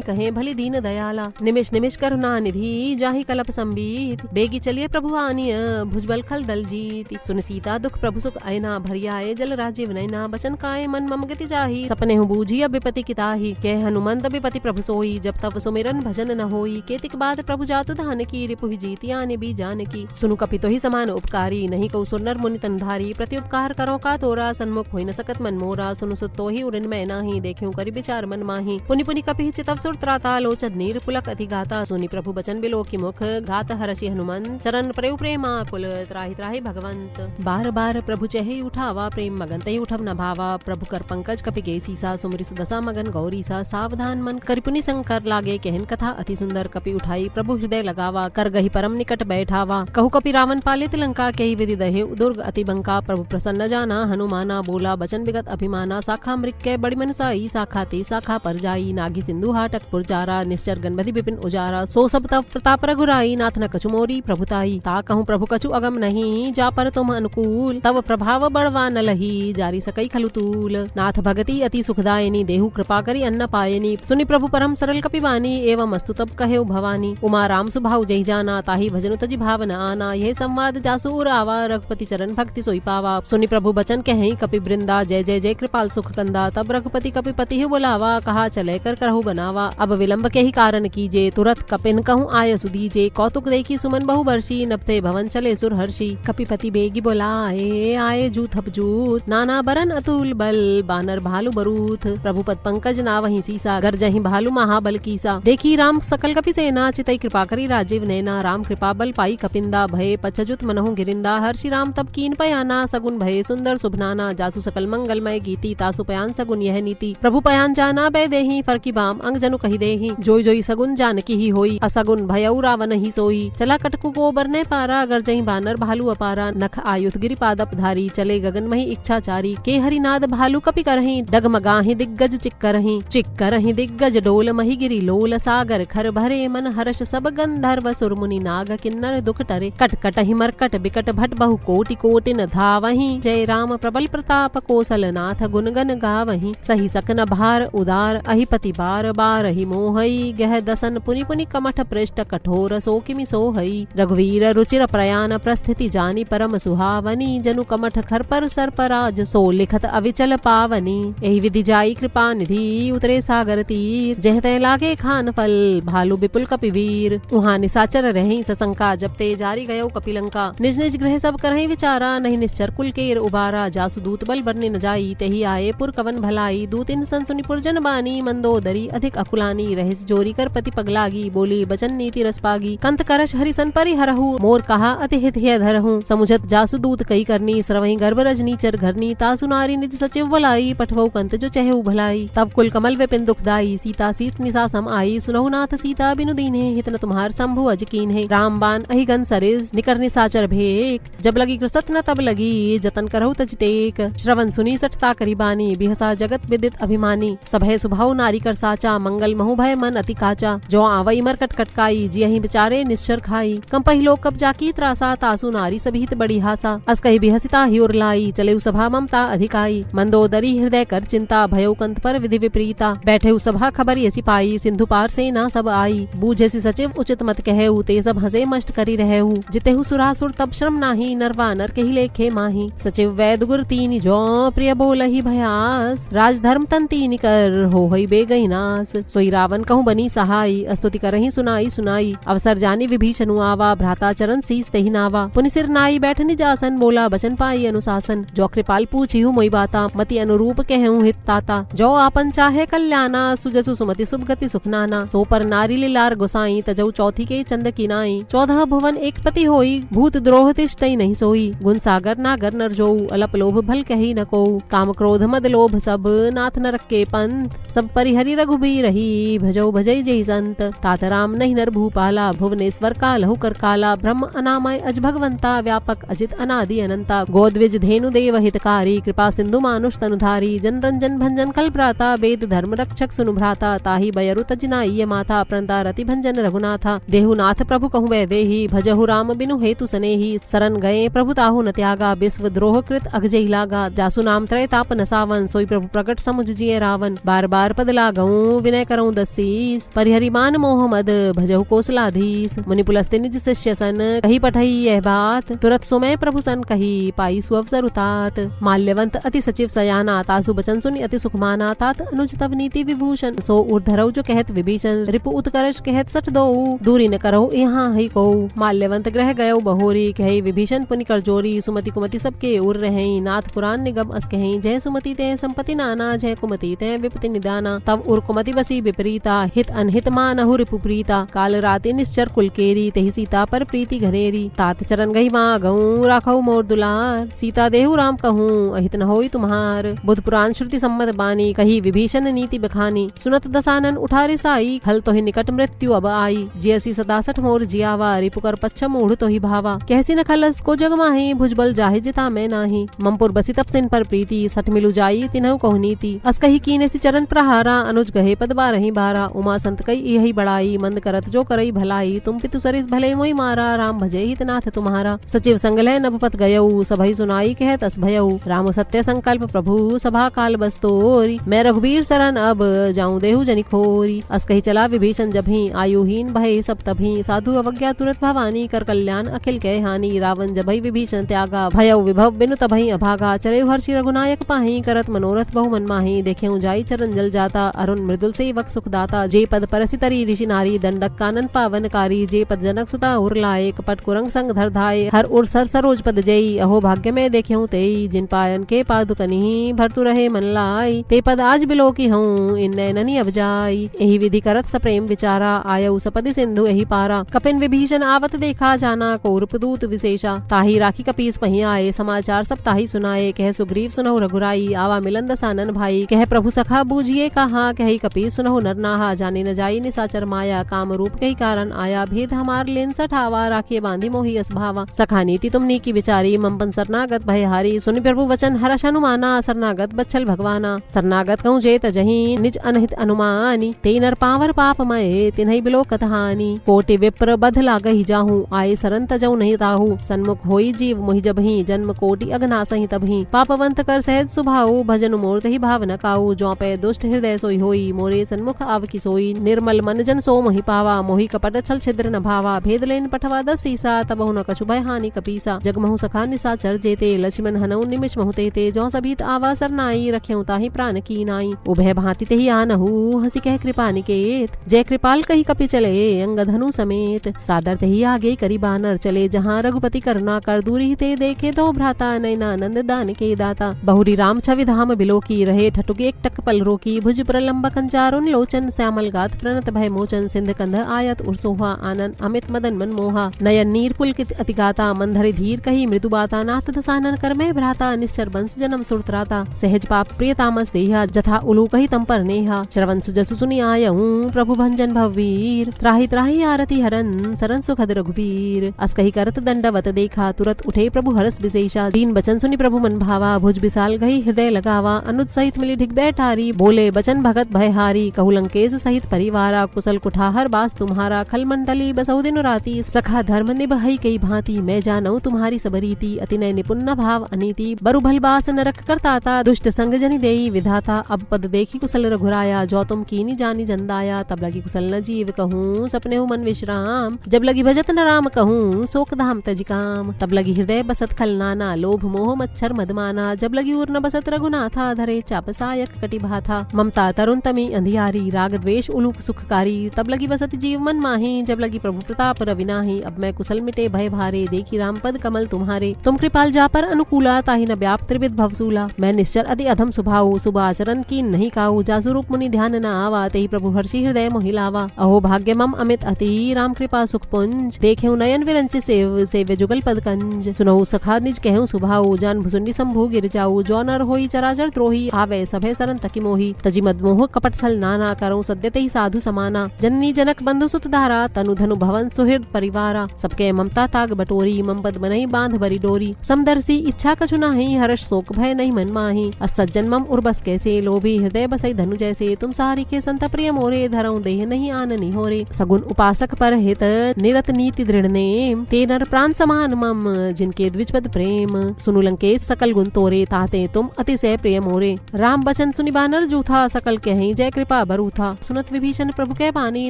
कहे भली दीन दयाला। निमिष निमिष करुणा निधि जाहि कलप संबीत। बेगी चलिए प्रभु आनिय भुजबल खल दल जीत। सुन सीता दुख प्रभु सुख अयना भरियाए जल राजीव नयना। बचन काय मन मम गति जाहि सपने हूँ बूझी अब विपति किताहि। कह हनुमंत विपति प्रभु सोई जब तब सुमिरन भजन न होई। केतिक बाद प्रभु जातु धान की रिपुहि जीति आने भी जान की। सुनु कपितो ही समान उपकारी नहीं कौ सुनर मुनि तनधारी। प्रति उपकार करो का तोरा सन्मुख होई न सकत मन मोरा। सुनु सुतो ही उरिन मैं नाही देखूं करि विचार मन माही। पुनि पुनि कपि चितव सुर त्राता लोचन नीर पुलक अति गाता। सुनि प्रभु बचन बिलो की मुख घात हर्षि हनुमंत। चरण प्रयु प्रेमा कुल त्राहि त्राहि भगवंत। बार बार प्रभु चहि उठावा प्रेम मगन तहि उठव न भावा। प्रभु कर पंकज कपि के सीसा सुमरि सुदशा मगन गौरी सा। सावधान मन कर पुनि संकर लागे कहन कथा अति सुंदर। कपि उठाई प्रभु हृदय लगावा कर गही परम निकट बैठावा। कहु कपि रावण पालित लंका कही विधि दहे दुर्ग अति बंका। प्रभु प्रसन्न जाना हनुमाना बोला बचन विगत अभिमाना। शाखा मृक्के बड़ी मनसाई शाखा ते शाखा पर जाई। नागी सिंधु हाटक पुरचारा निश्चर गणपति विपिन उजारा। सो सब तब प्रताप रघुराई नाथ न कछु मोरी प्रभुताई। ता कहूँ प्रभु कछु अगम नहीं जा पर तुम अनुकूल। तब प्रभाव बढ़वा न लही जारी सकई खलुतूल। नाथ भगति अति सुखदायनी देहु कृपा करी अन्न पायनी। सुनि प्रभु परम सरल कपिवानी एवं अस्तु तब कहे भवानी। उमा राम सुभाव जय जाना ताहि भजन तजि भावन आना। यह संवाद जासूर आवा रघुपति चरण भक्ति सोई पावा। सुनि प्रभु बचन कहे कपि वृंदा जय जय जय कृपाल सुख कंदा। तब रघुपति कपि पति ही बुलावा कहा चले कर करहु बनावा। अब विलंब के ही कारण कीजे तुरत कपिन कहूँ आय सुदीजे। कौतुक देखी सुमन बहु वर्षी नभते भवन चले सुर हर्षि। कपिपति बेगी बोलाए आए जूथ जूथ नाना बरन अतुल बल बानर भालु बरूथ। प्रभु पद पंकज ना वहीं सीसा घर जही भालु महाबल कीसा। देखी राम सकल कपि सेना चितई कृपा करी राजीव नैना। राम कृपा बल पाई कपिंदा भय पच्छजुत मनहु गिरिंदा। हर्षि राम तब कीन पयाना सगुन भय सुंदर सुभनाना। जासु सकल मंगलमय गीति तासु पयान सगुन यह नीति। प्रभु पयान जाना बै देहि फरकी बाम अंग जनु कहि देहि। जोई जोई सगुन जानकी ही होई असगुन भयउ रावण ही सोई। चला कटकु को बरने पारा गर जही बानर भालु अपारा। नख आयुध गिरि पादप धारी चले गगन मही इच्छाचारी। के हरिनाद भालु कपि करहि डगमगाहि दिग्गज चिक्करहि दिग्गज डोल मही गिरि लोल। सागर खर भरे मन हर्ष सब गंधर्व सुर मुनि नाग किन्नर दुख टरे। कट कटहि मरकट बिकट भट बहु कोटि कोटिन धावहि। जय राम प्रबल प्रताप कौशल नाथ गुण गन गावहि। सही सकन भार उदार अहिपति बार बार ही मोहई। गह दसन पुनि पुनि कमठ पृष्ठ कठोर सो किमि सोहई। रघुवीर रुचिर प्रयाण प्रस्थिति जानी परम सुहावनी। जनु कमठ खर पर सर्पराज सो लिखत अविचल पावनी। एहि विधि जाई कृपा निधि उतरे सागर तीर। जह तय लागे खान फल भालु विपुल कपिवीर। उहाँ निसाचर रहि सशंका जब ते जारी गयो कपिलंका। निज निज गृह सब करहि विचारा नहीं निश्चर कुल केर उबारा। जासु दूत बल बरने न जाई तेहि आए पुर कवन भलाई। दूतिन सन सुनि पुरजन बानी मंदोदरी अधिक अकुलानी। रहिस जोरी कर पति पगलागी बोली बचन नीति रस पागी। कंत करश हरिसन परिहरहु मोर कहा अति हित हिय धरहु। समुझत जासु दूत कई करनी सरवहि गर्भ रजनी चर घरनी। तासु नारी निज सचिव बुलाई पठवऊ कंत जो चहु भलाई। तब कुल कमल विपिन दुखदाई सीता सीत निसा सम आई। सुनहु नाथ सीता बिनु दीन्हे हित न तुम्हार शंभु अज कीन्हे। राम बाण अहिगन सरिस निकर निसाचर भेक। जब लगी कृसत न तब लगी जतन करहु तज टेक। श्रवण सुनी सठता करी बानी बिहसा जगत विदित अभिमानी। सभय सुभाव नारी कर साचा मंगल महु भय मन अति काचा। जो आवई मरकट कटकाई जियहि बिचारे निश्चर खाई। कम पहिलो कब्जा की त्रासा तासु नारी सभीत बड़ी हासा। अस कहि बिहसिता ही उरलाई चले सभा ममता अधिकाई। मंदोदरी हृदय कर चिंता भयो कंत पर विधि विपरीता। बैठे सभा खबर यसी पाई सिंधु पार से ना सब आई। बूझेसी सचिव उचित मत कहेऊ ते सब हंसे मष्ट करी रहेहु। जितेहु सुरासुर तब श्रम नाही नरवा नर के ही लेखे माही। सचिव वैद गुर तीन जो प्रिय बोलहि भयास। राज धर्म तन तीन कर होई बेगई नास। सोई रावण कहूँ बनी सहाई स्तुति करहि सुनाई सुनाई। अवसर जानी विभीषणु आवा भ्राता चरण शीस तेहि नावा। पुनि सिर नाई बैठनि जासन बोला बचन पाई अनुशासन। जो कृपाल पूछी हूँ मोई बाता मति अनुरूप कहूँ हित ताता। जो आपन चाहे कल्याणा सुजसु सुमति सुभगति सुखनाना। सो पर नारी लीलार गोसाई तजऊ चौथी के चंद किनाई। 14 भुवन एक पति होई भूत द्रोह तिष्ठई नहीं सोई। गुण सागर नागर नर जोऊ अलप लोभ भल कही न को। काम क्रोध मद लोभ सब नाथ नरक के पंथ सब परिहरि रघुबीर रही भजौ भजई जय संत तात राम नहीं नर भूपाला भुवनेश्वर का लहु कर काला ब्रह्म अनामय अज भगवंता व्यापक अजित अनादि अनंता गोद्विज धेनु देव हितकारी कृपा सिंधु मानुष तनुधारी जन रंजन भंजन कल्पराता वेद धर्म रक्षक सुनु भ्राता ताहि बयरु तजनाइय माथा प्रणता रति भंजन रघुनाथा देहुनाथ प्रभु कहु वै देहि भजहु राम बिनु हेतु सनेहि शरण गए प्रभु ताहु न त्यागा विश्व द्रोह कृत अगजहि लागा जासु नाम त्रय ताप न सावन सोई प्रभु प्रकट समुझ जिए रावण बार बार पद लागऊं विनय करऊं दसीस परिहरि मान मोह मद भजहु कोसलाधीस मुनि पुलस्ते निज शिष्य सन कही पठई यह बात तुरत सुमय प्रभु सन कही पाई सुअवसर उतात माल्यवंत अति सचिव सयाना तासु बचन सुनि अति सुख माना तात अनुज तव नीति विभूषण सो ऊर्धरऊ जो कहत विभीषण रिपु उत्कर्ष कहत सठ दो दूरी न करहु यहाँ ही को माल्यवंत ग्रह गयो बहोरी कहे विभीषण पुनि कर जोरी सुमति कुमति सबके उर रहे नाथ पुराण निगम अस कहीं जय सुमति ते संपत्ति नाना जय कुमति ते विपति निदाना तब उर कुमति बसी विपरीता हित अनहित मानहु रिपु प्रीता काल राति निश्चर कुलकेरी तेहि सीता पर प्रीति घनेरी तात चरण गही वहाँ गऊं राखऊ मोर दुलार सीता देहु राम कहूँ अहित न होई तुम्हार बुध पुराण श्रुति सम्मत बानी कही विभीषण नीति बखानी सुनत दसानन उठारे साई खल तो ही निकट मृत्यु अब आई जियसी सदा सठ मोर जियावा रिपुकर पच्छम मूढ़ तो ही भावा कहसी न खलस को जग माही भुजबल जाहि जिता मैं नाही ममपुर बसी तप सिन पर प्रीति सठ मिलु जाई तिनहु कहु नीति अस कही कीने सी चरण प्रहारा अनुज गहे पद बारहि बारा उमा संत कई यही बड़ाई मंद करत जो करई भलाई तुम पितु सरिस भले मोहि मारा राम भजे हित नाथ तुम्हारा सचिव संगलय नभपत गयऊ सभई सुनाई कहत अस भयऊ राम सत्य संकल्प प्रभु सभा काल बस्तोरी मैं रघुबीर शरण अब जाऊं देहु जनि खोरी अस कही चला विभीषण जभी आयुहीन भय सब तभी साधु अवज्ञा तुरत भवानी कर कल्याण अखिल के हानि रावण जभई विभीषण त्यागा भयऊ विभव बिनु तभई अभागा चले हर्षि रघुनायक पाही करत मनोरथ बहु मन माही देखेऊ जाई चरण जल जाता अरुण मृदुल सेवक सुखदाता जे पद परसि तरी ऋषि नारी दंडक कानन पावनकारी जे पद जनक सुता उर लाए कपट कुरंग संग धर धाये हर उर सर सरोज पद जई अहो भाग्य में देखेऊ तेई जिन पायन के पादुकनि भरतु रहे मन लाई ते पद आज बिलो की हूँ इन नैननी अब जाई एहि विधि करत सप्रेम विचारा आयऊ सपदि सिंधु एहि पारा कपिन विभीषण आवत देखा जाना कौरप दूत विशेषा ताही राखी कपीस पही आए समाचार सब ताही सुनाए कह सुग्रीव सुनहु रघुराई आवा मिलन दसानन भाई कह प्रभु सखा बूझिए कहा कही कपीस सुनहु नरनाहा जाने न जाई निसाचर माया काम रूप कही कारण आया भेद हमार लेन सठावा राखिए बांधी मोही अस भावा सखा नीति तुमनी की विचारी ममपन सरनागत भयहारी सुनि प्रभु वचन हर्ष अनुमाना सरनागत बच्छल भगवाना सरनागत कहूँ जेत जही निज अनहित अनुमानी ते नर पावर पापमय तिन्हई बिलो कथहानी कोटि विप्र बध लागहि जाहू आए सरन तजऊ नहीं ताहू सन्मुख होई जीव मोहि जबहि जन्म कोटि अघनासहि तबहि पापवंत कर सहज सुभाऊ भजन मोर तहि भाव न काऊ जो पे दुष्ट हृदय सोई होई मोरे सन्मुख आव की सोई निर्मल मन जन सो मोहि पावा मोहि कपट छल छिद्र न भावा भेद लेन पठवा दस सीसा तबहु न कछु भय हानि कपीसा जगमहु सखा निसाचर जेते लक्ष्मण हनऊ निमिष महु तेते जो सभीत आवा सरनाई रख्यऊ ताहि प्राण की नाई उभय भांति तेहि आनहु हंसी कह कृपा निकेत जय कृपाल कही कपि चले अंगधनु समेत सादर तेहि आगे करी बानर चले जहाँ रघुपति करुणा कर दूरी ते देखे दो भ्राता नयनानंद दान के दाता बहुरी राम छवि धाम बिलो की रहे ठटुक एक टक पल रोकी भुज प्रलंब कंचारुन लोचन श्यामल गात प्रणत भय मोचन सिंध कंध आयत उर्सोहा आनंद अमित मदन मन मोहा नयन नीर पुलकित अतिगाता मंधरि धीर कही मृदु बाता नाथ दसानन कर में भ्राता निश्चर बंस जन्म सुरत्राता सहज पाप प्रिय तामस देहा जथा उलू कही तम पर नेहा श्रवण सुजसु सुनि आयहूं प्रभु भंजन भववीर त्राहि त्राहि आरती हरन सरन सुखद रघुबीर अस कही करत दंडवत देखा तुरत उठे प्रभु हरस विशेषा दीन बचन सुनि प्रभु मन भावा भुज विशाल गई हृदय लगावा अनुज सहित मिली ढिग बैठारी बोले बचन भगत भयहारी कहु लंकेश सहित परिवारा कुशल कुठाहर बास तुम्हारा खल मंडली बसहु दिन राती सखा धर्म निभई कई भांति मैं जानऊ तुम्हारी सबरीति अतिनय निपुण भाव अनीति बरु भल बास नरक करताता दुष्ट संग जनि देई विधाता अब पद देखी कुशल रघुराया जो तुम कीनी जानी जंदाया तब लगी कुशल न जीव कहूँ सपने हूँ मन विश्राम जब लगी भजत न राम कहूँ शोक धाम तज काम तब लगी हृदय बसत खल नाना लोभ मोह मच्छर मदमाना जब लगी उर न बसत रघुनाथा धरे चाप सायक कटि भाथा ममता तरुण तमी अंधियारी राग द्वेष उलूक सुखकारी तब लगी बसत जीव मन माही जब लगी प्रभु प्रताप रविनाही अब मैं कुशल मिटे भय भारे देखी राम पद कमल तुम्हारे तुम कृपाल जा पर अनुकूला ताहि न व्याप त्रिविध भवसूला मैं निश्चर अति अधम सुभाऊ शुभ आचरण की नहीं काऊ जासु रूप मुनि ध्यान न आवा तेहि प्रभु हर्षि हृदय मोहिलावा अहो भाग्य मम अमित अति राम कृपा सुख पुंज देखेऊ नयन विरंच सेव्य जुगल पद कंज सुनहु सखा निज कहूँ सुभाऊ जान भुसुंडी संभू गिर जाऊ जो नर होई चराचर द्रोही आवे सभे सरन तकी मोही तजी मदमोह कपट छल नाना करो सद्यते ही साधु समाना जननी जनक बंधु सुत धारा तनु धनु भवन सुहृद परिवारा सबके ममता ताग बटोरी मम पद मनहि बांध बरी डोरी समदर्शी इच्छा कछु नाही हर्ष शोक भय नहीं मन माही असज्जन मम उर्बस कैसे लोभी हृदय बसई धनु जैसे तुम सारी के संत प्रिय मोरे धरऊ देह नहीं आननी होरे सगुन उपासक पर हित निरत नीति दृढ़ नेम ते नर प्राण समान मम जिनके द्विजपद प्रेम सुनु लंकेश सकल गुण तोरे ताते तुम अतिशय प्रिय मोरे राम बचन सुनि बानर जूथा सकल कहीं जय कृपा बरूथा सुनत विभीषण प्रभु के बानी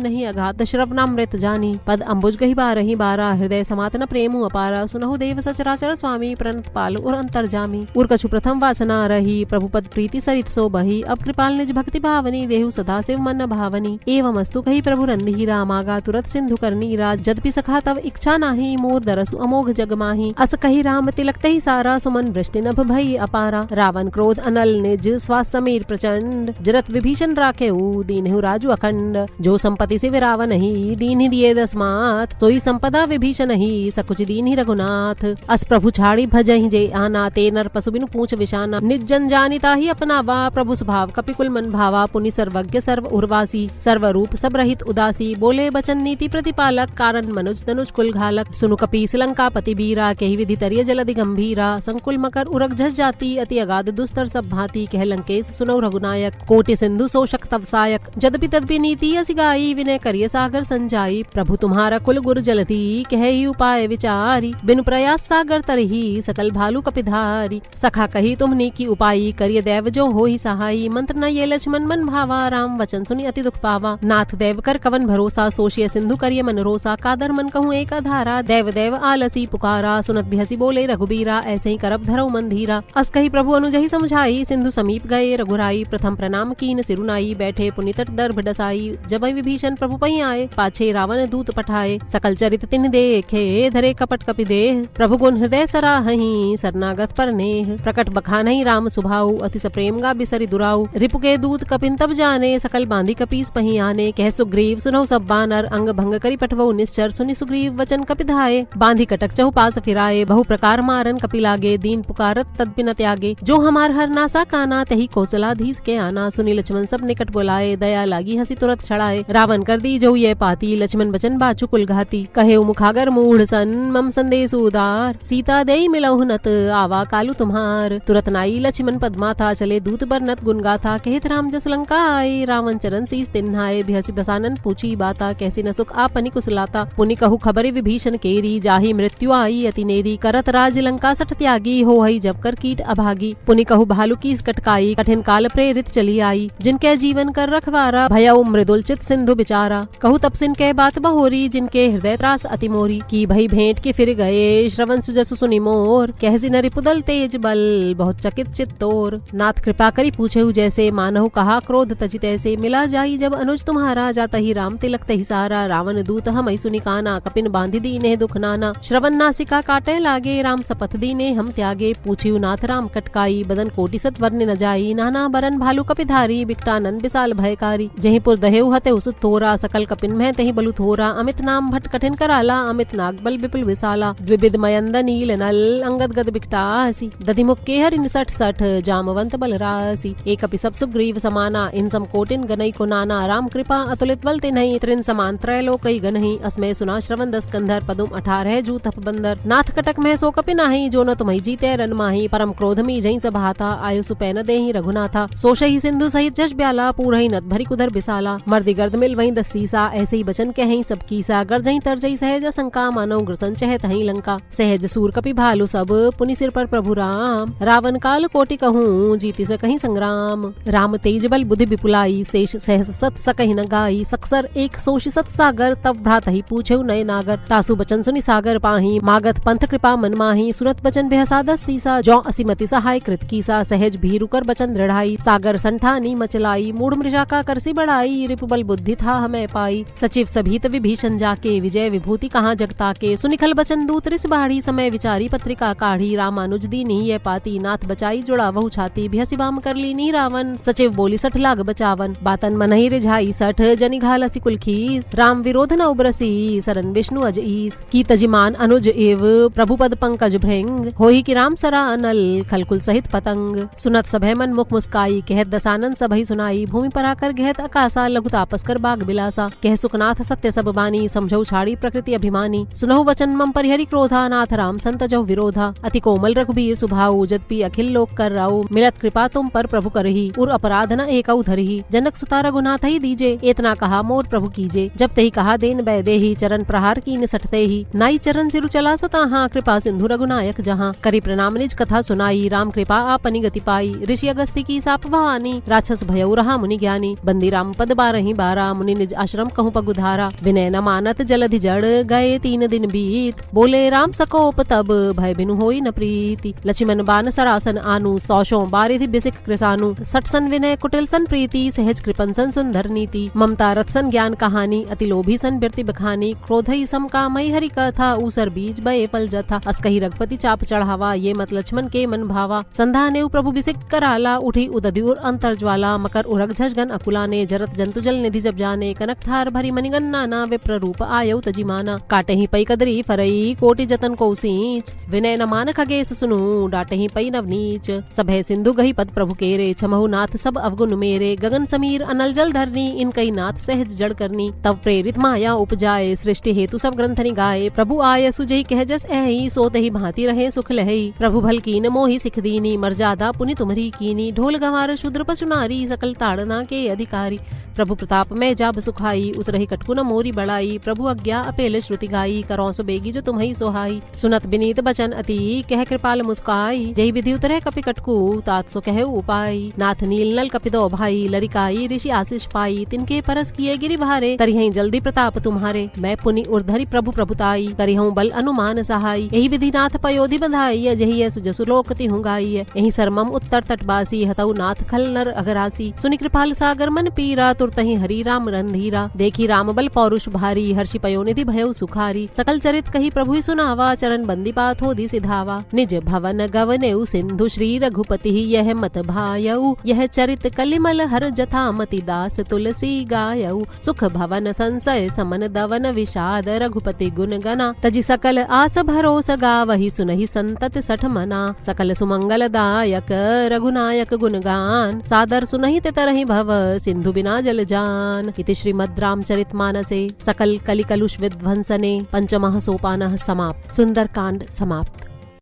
नहीं अगाध श्रवणामृत जानी पद अम्बुज गही बारही बारा हृदय समातन प्रेमु अपारा सुनहु देव सचराचर स्वामी प्रणत पाल और अंतर्जामी उर कछु प्रथम वासना रही प्रभु पद प्रीति सरित सो बही अब कृपाल निज भक्ति भावनी देहु सदा शिव मन भावनी एवं अस्तु कही प्रभु रंधीरा मागा तुरत सिंधु करनी राज जदपि सखा तब इच्छा नाही मोर दरसु अमोघ जग माही अस कही राम तिलक तही सारा सुमन वृष्टि नभ भई अपारा रावण क्रोध अनल निज श्वास समीर प्रचंड जरत विभीषण राखे दीनहु राजू अखंड जो संपत्ति से विरावन ही दीन ही दिए दसमात सोई संपदा विभीषण ही सकुच दीन ही रघुनाथ अस प्रभु छाड़ी भजहि जे आना ते नर पशु बिनु पूछ विशाना निज जन जानिता ही अपनावा प्रभु स्वभाव कपिकुल मन भावा पुनि सर्वज्ञ सर्व उर्वासी सर्व रूप सब रहित उदासी बोले बचन नीति प्रतिपालक कारण मनुज तनुज कुल घालक सुनु कपि श्रीलंका पति बीरा कही विधि तरिय जलधि गंभीरा संकुल मकर उरग झस जाती अति अगाध दुस्तर सब भांति कह लंकेश सुनो रघुनायक कोटि सिंधु शोषक तव सायक जदपि तदपि नीति असि गाई विनय करिय सागर संजाई प्रभु तुम्हारा कुल गुर जलधि कह ही उपाय विचारी बिनु प्रयास सागर तरही सकल भालू कपिधारी सखा कही तुमने की उपाई करिय देव जो हो ही सहाई मंत्र न ये लक्ष्मण मन भावा राम वचन सुनी अति दुख पावा नाथ देव कर कवन भरोसा सोशिय सिंधु करिय मन रोसा कादर मन कहूँ एक आधारा देव देव आलसी पुकारा सुनत बिहसी बोले रघुबीरा ऐसे ही करब धरऊ मन धीरा अस कही प्रभु अनुजहि समझाई सिंधु समीप गए रघुराई प्रथम प्रणाम कीन सिरुनाई बैठे पुनितट दर्भ डसाई जब विभीषण प्रभु पही आए पाछे रावण दूत पठाए सकल चरित तिन देखे धरे कपट कपि देह प्रभु गुण हृदय सराहहि शरणागत पर नेह प्रकट बखानहि राम सुभाऊ अति सप्रेम गा बिसरि दुराऊ रिपु के दूत कपिन तब जाने सकल बांधी कपीस पही आने कह सुग्रीव सुनहु सब बानर अंग भंग करि पठवऊ निश्चर सुनि सुग्रीव वचन कपि धाये बांधी कटक चहु पास फिराए बहु प्रकार मारन कपि लागे दीन पुकारत तदपिन त्यागे जो हमार हर नासा काना तही कौशलाधीश के आना सुनि लक्ष्मण सब निकट बुलाए दया लागी हंसी तुरंत छड़ाए रावण कर दी जो ये पाती लक्ष्मण बचन बाचु कुल घाती कहे मुखागर मूढ़ सन मम संदेश उदार सीता दे मिलहु नत आवा कालू तुम्हार तुरत नाई लक्ष्मण पद्मा था चले दूत बरनत गुन गाथा कहत राम जस लंका आए रावण चरण शीस तिन्हाए बिहसी दसानन पूछी बाता कैसी न सुख आपनि कुशलाता पुनि कहु खबरि विभीषण केरी जाहि मृत्यु आई अति नेरी करत राज लंका सठ त्यागी हो हई जब कर कीट अभागी पुनि कहु भालू की कटकाई कठिन काल प्रेरित चली आई जिनके जीवन कर रखवारा भयउ मृदुल चित सिंधु बिचारा कहु तब सिन के बात बहोरी जिनके हृदय त्रास अति मोरी की भई भेंट के फिर गए श्रवण सुजसु सुनि मोर कहसी नरि पुदल तेज बल बहुत चकित चित तोर नाथ कृपा करी पूछे जैसे मानहु कहा क्रोध तजि तैसे मिला जाई जब अनुज तुम्हारा जाता ही राम तिलक तही सारा रावण दूत हम सुनि काना कपिन बांधि दीने दुख नाना श्रवण नासिका काटे लागे राम सपथ दीने हम त्यागे पूछियु नाथ राम कटकाई बदन कोटि सत वर्ण्य न जाई नाना बरन भालू कपिधारी बिकटानन विशाल भयकारी जहीपुर दहेउ हते उसुत थोरा सकल कपिन में तही बलु थोरा अमित नाम भट कठिन कराला अमित नागबल विपुल विशाला द्विविध मयंद नील नल अंगद गद बिकटासी दधि मुख के हरि निसठ सठ जामवंत बल रासी एक अपि सब सुग्रीव समाना इन सम कोटिन गनई को नाना राम कृपा अतुलित बल तिन्हि त्रिन समान त्रैलोकई गनहि अस्मै सुना श्रवण दस कंधर पदुम 18 जू तप बंदर नाथ कटक में सो कपि नाही जो न तुम्हि जीते रन माही परम क्रोध मी जई सभाता आयु सुपैन देहि रघुनाथा सोशहि सिंधु सहित जश ब्याला पूरहि नत भरी कुधर बिसाला मर्दी गर्द मिल वहीं दस सीसा ऐसे ही बचन कहीं सब कीसा गर्जई तरजई सहज शंका मानो ग्रसन चहत हई लंका सहज सूर कपि भालू सब पुनि सिर पर प्रभु राम रावण काल कोटि कहूँ जीति से कहीं संग्राम राम तेज बल बुद्धि विपुलाई शेष सहस सत सकहि न गाई सक्सर एक सोषि सत सागर तब भ्रात ही पूछे नय नागर तासु बचन सुनि सागर पाही मागत पंथ कृपा मन माही सुरत बचन बेहसा दस सीसा जो असिमति सहाय कृत कीसा सहज भीरु कर बचन दृढ़ाई सागर संठानी मचलाई मूढ़ मृषा का करसी बढ़ाई, रिपुबल बुद्धि था हमें पाई। सचिव सभीत विभीषण जाके, विजय विभूति कहाँ जगता के। सुनिखल बचन दूत रिस बाढ़ी, समय विचारी पत्रिका काढ़ी। रामानुज दीनी ये पाती, नाथ बचाई जुड़ा बहु छाती। भिहसी वाम कर ली नी रावण, सचिव बोली 60 लाग बचावन। बातन मनहि रिझाई 60, जनि घालसी कुल खीस। राम विरोध न उबरसी, सरन विष्णु अज ईस। की तजिमान अनुज एव, प्रभु पद पंकज भृंग। होई कि राम सरा अनल, खलकुल सहित पतंग। सुनत सभय मन मुख मुस्काई, कहत दसानन सबहि सुनाई। भूमि पर आकर गहत अकासा, लघु तापस कर बाग बिलासा। कह सुखनाथ सत्य सब बानी, समझौ छाड़ी प्रकृति अभिमानी। सुनहु वचन मम परिहरि क्रोधा, नाथ राम संत जौ विरोधा। अति कोमल रघुबीर सुभाऊ, जदपि अखिल लोक कर राऊ। मिलत कृपा तुम पर प्रभु करही, उर अपराध न एकौ धरही। जनक सुता रघुनाथ ही दीजे, एतना कहा मोर प्रभु कीजे। जब तही कहा देन बैदेही, चरण प्रहार कीन सटते ही। नाई चरण सिरु चला सुताहा, कृपा सिंधु रघुनायक जहाँ। करी प्रणाम निज कथा सुनाई, राम कृपा आपनि गति पाई। ऋषि अगस्ती की साप भवानी, राक्षस भयउ रहा मुनि ज्ञानी। बंदी राम पद 12 बारा, मुनि निज आश्रम कहूँ पगुधारा। विनय न मानत जलधि जड़, गए 3 दिन बीत। बोले राम सकोप तब, भय बिनु होई न प्रीति। लक्ष्मण बान सरासन आनु, सौशों बारिधि बिसिक कृसानु। सटसन विनय कुटिल सन प्रीति, सहज कृपन सन सुंदर नीति। ममता रथ सन ज्ञान कहानी, अति लोभी सन बिरति बखानी। क्रोधई सम कामई हरि कथा, ऊसर बीज बये पल जथा। अस्कहि रघुपति चाप चढ़ावा, ये मत लक्ष्मण के मन भावा। संधा नेउ प्रभु बिसिक कराला, उठी उदधिउर अंतर ज्वाला। मकर उरग झषगन अकुलाने, जरत जंतु जल निधि जब जाने। कनक थार भरी मणिगन्ना ना, विप्र रूप आयौ तजिमाना। काटहि पई कदरी फरई, कोटि जतन को सींच। विनय न मान खगेस सुनु, डाटहि पई नवनीच। सभय सिंधु गही पद प्रभु केरे, छमहु नाथ सब अवगुण मेरे। गगन समीर अनल जल धरनी, इनकई नाथ सहज जड़ करनी। तब प्रेरित माया उपजाए, सृष्टि हेतु सब ग्रंथनि गाए। प्रभु आय सुजहि कह जस ऐहि, सोतहि भांति रहे सुख लहई। प्रभु भल कीन मोहि सिख दीनी, मर्यादा पुनि तुम्हरी कीनी। ढोल गंवार शूद्र पशु नारी, सकल ताड़ना के अधिकारी। प्रभु प्रताप में जाब सुखाई, उतरहि कटकु न मोरी बड़ाई। प्रभु आज्ञा अपेल श्रुति गाई, करौं सो बेगी जो तुम्हि सोहाई। सुनत बिनीत बचन अति, कह कृपाल मुस्काई। जहि विधि उतरह कपि कटकु, तात सो कह उपाय। नाथ नील नल कपि दो भाई, लरिकाई ऋषि आशीष पाई। तिनके परस किए गिरि भारे, करिहै जल्दी प्रताप तुम्हारे। मैं पुनि उर्धरि प्रभु प्रभुताई, करिहूं बल अनुमान सहाई। यही विधि नाथ पयोधि बंधाई, जहि सुजसु लोक तिहुँ गाई। यही सरमम उत्तर तटबासी, हतौ नाथ खल नर अगरासी। सुनि कृपाल सागर मन पीरा, तुरतहि हरि राम रंधीरा। देखी राम बल पौरुष भारी, हर्षि पयोनिधि भयउ सुखारी। सकल चरित कही प्रभु सुनावा, चरण बंदी बात होदी सिधावा। निज भवन गवनेउ सिंधु, श्री रघुपति यह मत भायउ। यह चरित कलिमल हर जथा, मति दास तुलसी गायउ। सुख भवन संशय समन दवन, विषाद रघुपति गुण गना। तजि सकल आस भरोस गावहि, सुनहि संतत सठ मना। सकल सुमंगल दायक रघुनायक गुणगान, सादर सुनहि ते तरहि भव, सिंधु बिना जल जान। इति श्रीमद् रामचरितमानसे सकल कलिकलुष विध्वंसने पंचमः सोपानः समाप्त। सुंदरकांड समाप्त।